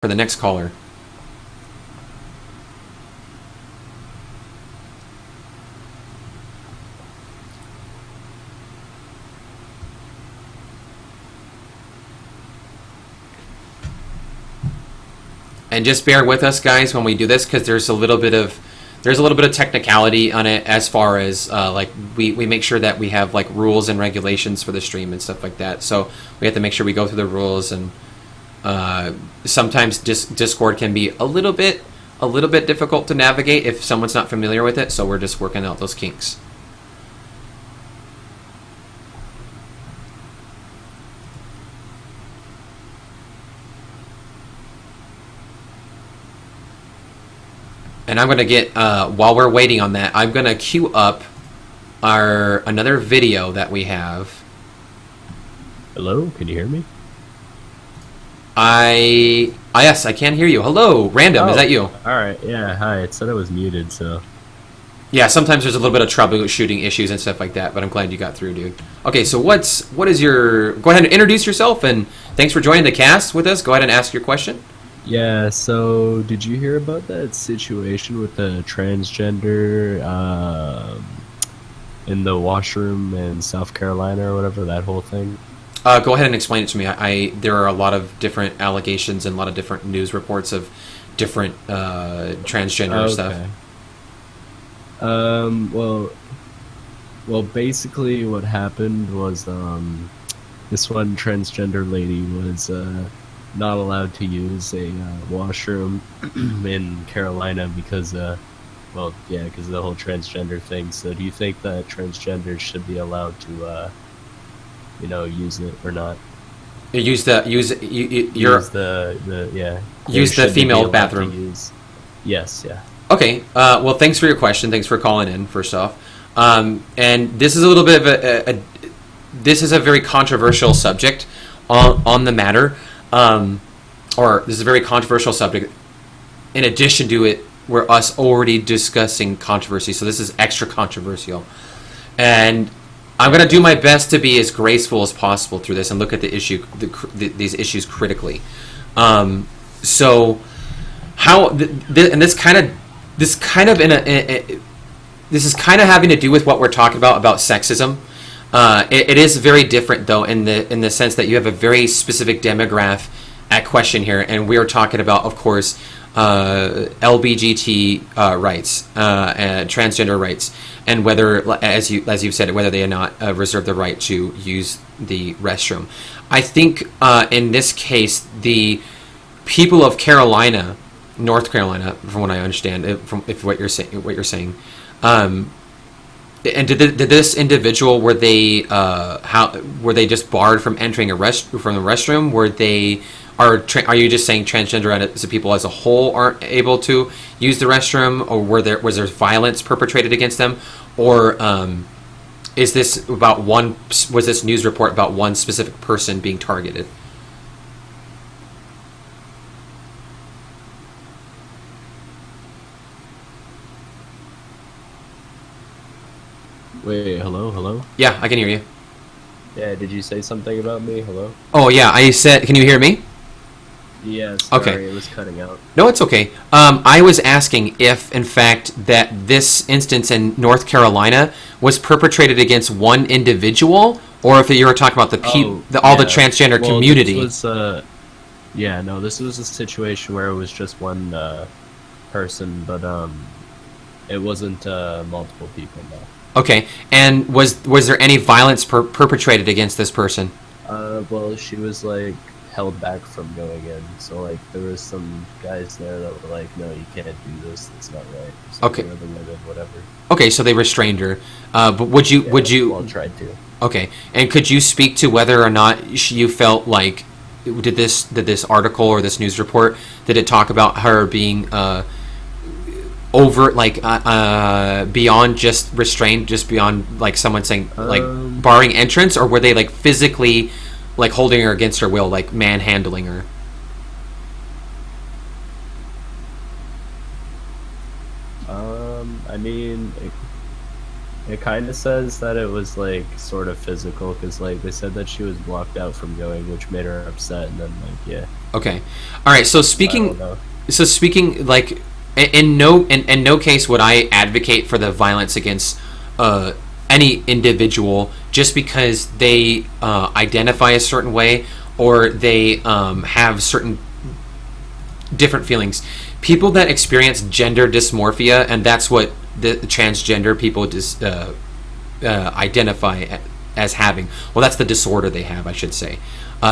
for the next caller. And just bear with us, guys, when we do this, because there's a little bit of technicality on it, as far as like we make sure that we have like rules and regulations for the stream and stuff like that. So we have to make sure we go through the rules, and sometimes Discord can be a little bit difficult to navigate if someone's not familiar with it. So we're just working out those kinks. And I'm going to get, while we're waiting on that, I'm going to queue up another video that we have. Hello, can you hear me? Yes, I can hear you. Hello, Random, is that you? Alright, yeah, hi, it said I was muted, so. Yeah, sometimes there's a little bit of troubleshooting issues and stuff like that, but I'm glad you got through, dude. Okay, so go ahead and introduce yourself, and thanks for joining the cast with us. Go ahead and ask your question. Yeah, so did you hear about that situation with the transgender in the washroom in South Carolina or whatever, that whole thing? Go ahead and explain it to me. There are a lot of different allegations and a lot of different news reports of different transgender stuff. Well, basically what happened was this one transgender lady was not allowed to use a washroom in Carolina because because of the whole transgender thing. So do you think that transgenders should be allowed to use it or not? Use the female bathroom. Yes, yeah. Okay. Well, thanks for your question. Thanks for calling in. First off, and this is a little bit of this is a very controversial subject on the matter, or this is a very controversial subject. In addition to it, we're already discussing controversy, so this is extra controversial, and I'm going to do my best to be as graceful as possible through this and look at the issue, these issues critically. So, how and this is kind of having to do with what we're talking about sexism. It is very different though in the sense that you have a very specific demographic at question here, and we are talking about, of course, LGBT rights and transgender rights, and whether, as you've said, whether they are not reserve the right to use the restroom. I think in this case, the people of North Carolina, from what I understand, from what you're saying, and did this individual, were they just barred from entering from the restroom? Are you just saying transgender as people as a whole aren't able to use the restroom, or was there violence perpetrated against them, or was this news report about one specific person being targeted? Wait, hello? Yeah, I can hear you. Yeah, did you say something about me? Hello? Oh yeah, I said, can you hear me? Yeah, sorry, okay. It was cutting out. No, it's okay. I was asking if, in fact, that this instance in North Carolina was perpetrated against one individual, or if you were talking about the transgender community. This was, this was a situation where it was just one person, but it wasn't multiple people, no. Okay, and was there any violence perpetrated against this person? Well, she was like held back from going in, so like there was some guys there that were like, no, you can't do this, it's not right. So okay. The women, whatever. Okay, so they restrained her. But would you? Well, tried to. Okay, and could you speak to whether or not you felt like did this article or this news report, did it talk about her being over, like beyond just restrained, just beyond like someone saying like barring entrance, or were they like physically like holding her against her will, like manhandling her? I mean, it kind of says that it was like sort of physical, because like they said that she was blocked out from going, which made her upset, and then like Okay. All right. So I don't speaking, know. like, in no case would I advocate for the violence against uh, any individual just because they identify a certain way or they have certain different feelings. People that experience gender dysmorphia, and that's what the transgender people identify as having. Well, that's the disorder they have, I should say.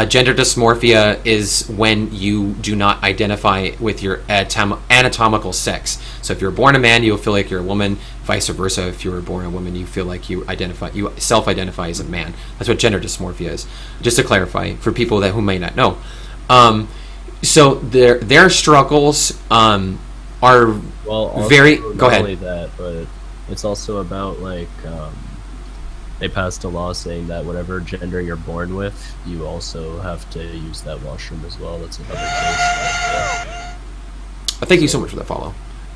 Gender dysmorphia is when you do not identify with your anatomical sex. So if you're born a man, you'll feel like you're a woman. Vice versa, if you were born a woman, you feel like you self-identify as a man. That's what gender dysmorphia is. Just to clarify for people who may not know. So their struggles are Well, also, very. not Go ahead. only that, but it's also about like they passed a law saying that whatever gender you're born with, you also have to use that washroom as well. That's another case. But, yeah. Thank you so much for that follow.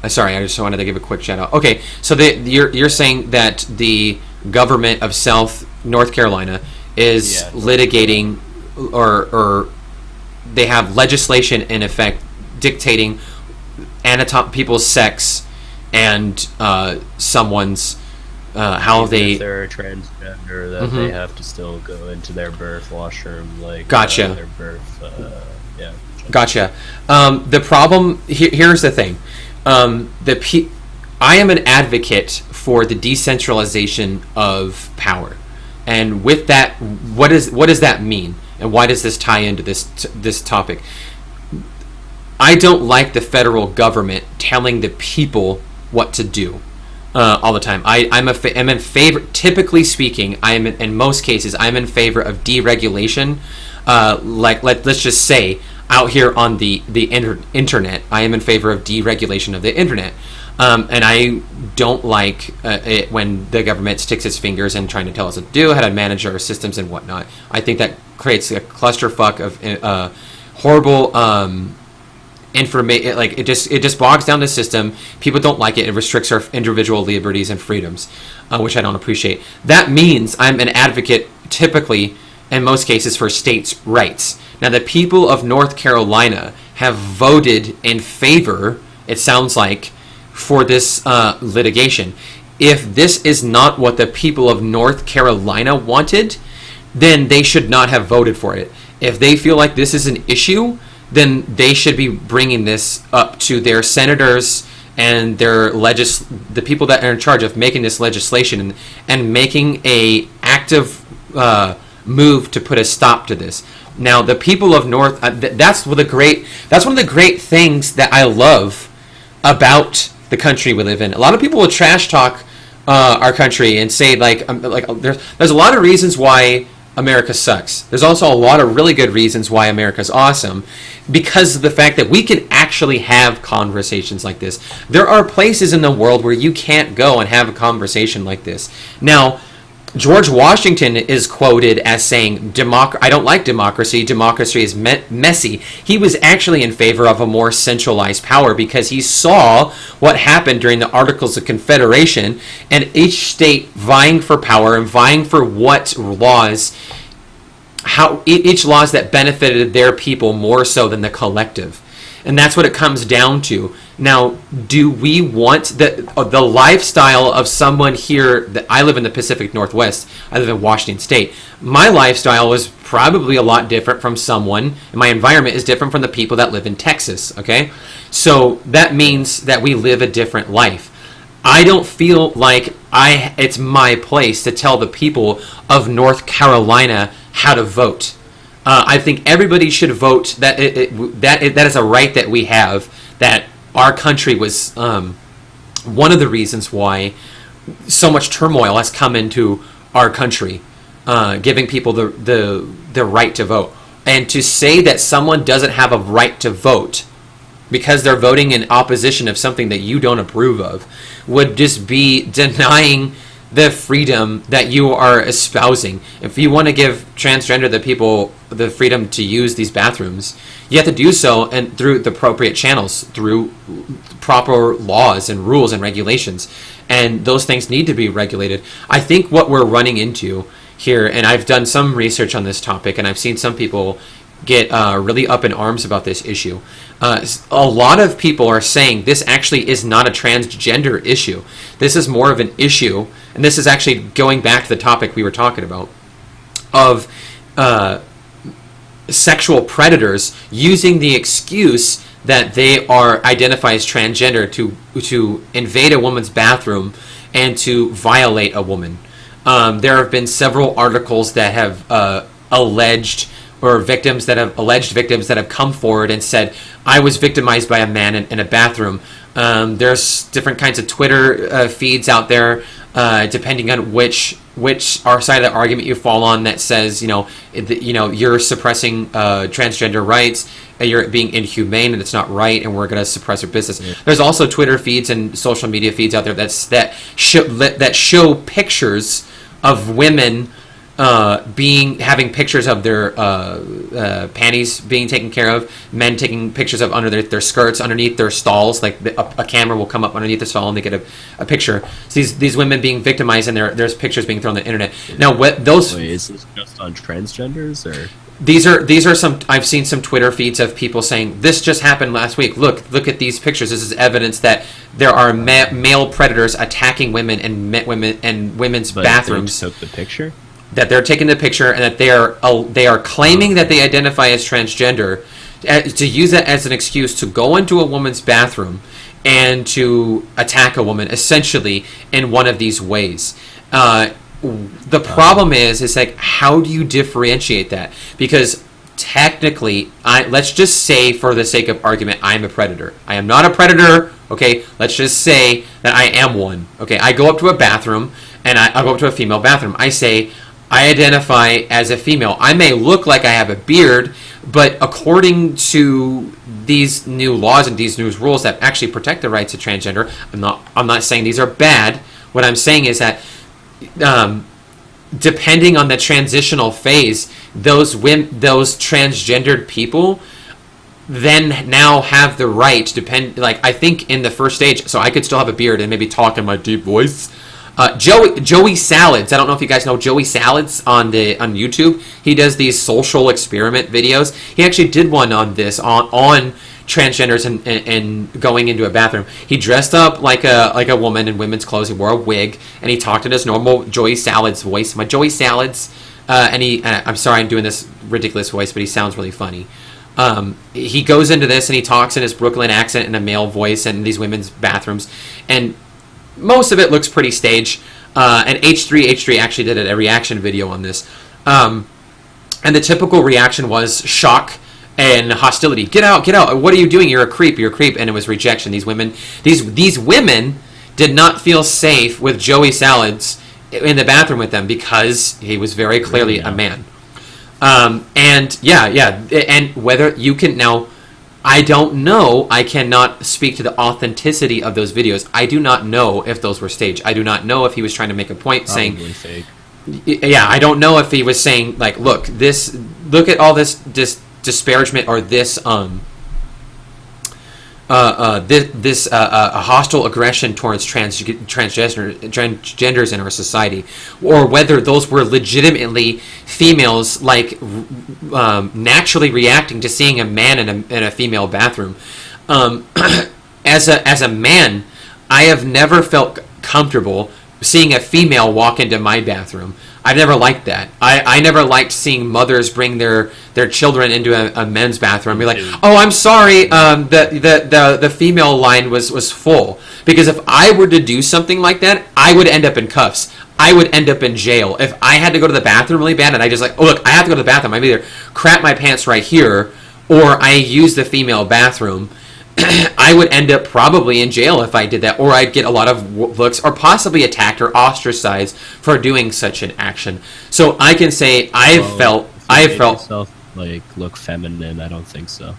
Sorry, I just wanted to give a quick shout out. Okay, so you're saying that the government of North Carolina is Yeah. litigating, or they have legislation in effect dictating people's sex and someone's how Even they. if they're a transgender, that they have to still go into their birth washroom, like Gotcha. their birth. Yeah. Gotcha. The problem here's the thing. I am an advocate for the decentralization of power, and with that, what does that mean, and why does this tie into this topic? I don't like the federal government telling the people what to do all the time. I'm in favor. Typically speaking, in most cases I'm in favor of deregulation. Let's just say out here on the internet, I am in favor of deregulation of the internet. And I don't like it when the government sticks its fingers in trying to tell us what to do, how to manage our systems and whatnot. I think that creates a clusterfuck of horrible information. Like it just bogs down the system. People don't like it. It restricts our individual liberties and freedoms, which I don't appreciate. That means I'm an advocate, typically, in most cases, for states' rights. Now, the people of North Carolina have voted in favor, it sounds like, for this litigation. If this is not what the people of North Carolina wanted, then they should not have voted for it. If they feel like this is an issue, then they should be bringing this up to their senators and the people that are in charge of making this legislation and making a active move to put a stop to this. Now, the people of North, that's one of the great things that I love about the country we live in. A lot of people will trash talk our country and say there's a lot of reasons why America sucks. There's also a lot of really good reasons why America's awesome, because of the fact that we can actually have conversations like this. There are places in the world where you can't go and have a conversation like this. Now, George Washington is quoted as saying, I don't like democracy. Democracy is messy. He was actually in favor of a more centralized power because he saw what happened during the Articles of Confederation and each state vying for power and vying for what laws, each laws that benefited their people more so than the collective. And that's what it comes down to. Now, do we want the lifestyle of someone here? That I live in the Pacific Northwest. I live in Washington State. My lifestyle is probably a lot different from someone, and my environment is different from the people that live in Texas, okay? So that means that we live a different life. I don't feel like it's my place to tell the people of North Carolina how to vote. I think everybody should vote. That is a right that we have. That our country was one of the reasons why so much turmoil has come into our country, giving people the right to vote. And to say that someone doesn't have a right to vote because they're voting in opposition of something that you don't approve of would just be denying the freedom that you are espousing. If you want to give transgender the people the freedom to use these bathrooms, you have to do so and through the appropriate channels, through proper laws and rules and regulations. And those things need to be regulated. I think what we're running into here, and I've done some research on this topic, and I've seen some people really up in arms about this issue. A lot of people are saying this actually is not a transgender issue. This is more of an issue, and this is actually going back to the topic we were talking about, of sexual predators using the excuse that they are identify as transgender to invade a woman's bathroom and to violate a woman. There have been several articles that have alleged victims that have come forward and said, I was victimized by a man in a bathroom. There's different kinds of Twitter feeds out there, depending on which side of the argument you fall on, that says, you're suppressing transgender rights, you're being inhumane, and it's not right, and we're going to suppress your business. Yeah. There's also Twitter feeds and social media feeds out there that show pictures of women having pictures of their panties being taken care of, men taking pictures of under their skirts, underneath their stalls, like a camera will come up underneath the stall and they get a picture. So these women being victimized, and there's pictures being thrown on the internet. Now, Wait, is this just on transgenders, or? These are some. I've seen some Twitter feeds of people saying this just happened last week. Look at these pictures. This is evidence that there are male predators attacking women and women's bathrooms. They took the picture. That they're taking the picture, and that they are claiming that they identify as transgender, to use that as an excuse to go into a woman's bathroom and to attack a woman, essentially in one of these ways. The problem is like, how do you differentiate that? Because technically, let's just say, for the sake of argument, I'm a predator. I am not a predator. Okay, let's just say that I am one. Okay, I go up to a bathroom, and I go up to a female bathroom. I say, I identify as a female. I may look like I have a beard, but according to these new laws and these new rules that actually protect the rights of transgender, I'm not saying these are bad. What I'm saying is that depending on the transitional phase, those transgendered people then now have the right to I think in the first stage, so I could still have a beard and maybe talk in my deep voice. Joey Salads. I don't know if you guys know Joey Salads on YouTube. He does these social experiment videos. He actually did one on this on transgenders and going into a bathroom. He dressed up like a woman in women's clothes. He wore a wig, and he talked in his normal Joey Salads voice. My Joey Salads, I'm sorry I'm doing this ridiculous voice, but he sounds really funny. He goes into this and he talks in his Brooklyn accent in a male voice in these women's bathrooms, and most of it looks pretty staged. And H3 actually did a reaction video on this. And the typical reaction was shock and hostility. Get out! What are you doing? You're a creep! And it was rejection. These women did not feel safe with Joey Salads in the bathroom with them because he was very clearly a man. And whether you can now, I don't know. I cannot speak to the authenticity of those videos. I do not know if those were staged. I do not know if he was trying to make a point. Probably saying fake. Yeah, I don't know if he was saying like, look at all this disparagement or this hostile aggression towards transgenders in our society, or whether those were legitimately females like naturally reacting to seeing a man in a female bathroom. As a man, I have never felt comfortable seeing a female walk into my bathroom. I've never liked that. I never liked seeing mothers bring their children into a men's bathroom and be like, oh, I'm sorry, the female line was full. Because if I were to do something like that, I would end up in cuffs. I would end up in jail. If I had to go to the bathroom really bad and I just like, oh, look, I have to go to the bathroom. I'd either crap my pants right here or I use the female bathroom. I would end up probably in jail if I did that, or I'd get a lot of looks, or possibly attacked or ostracized for doing such an action. So I can say I felt yourself like look feminine. I don't think so.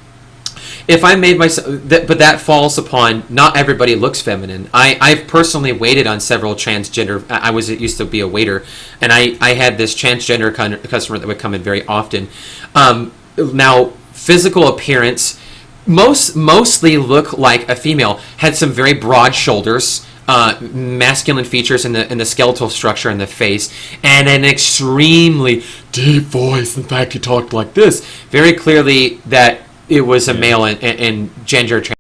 If I made myself, but that falls upon not everybody looks feminine. I've personally waited on several transgender. I used to be a waiter, and I had this transgender customer that would come in very often. Now, physical appearance. Mostly look like a female. Had some very broad shoulders. masculine features in the skeletal structure in the face, and an extremely deep voice. In fact, he talked like this. Very clearly that it was a male and gender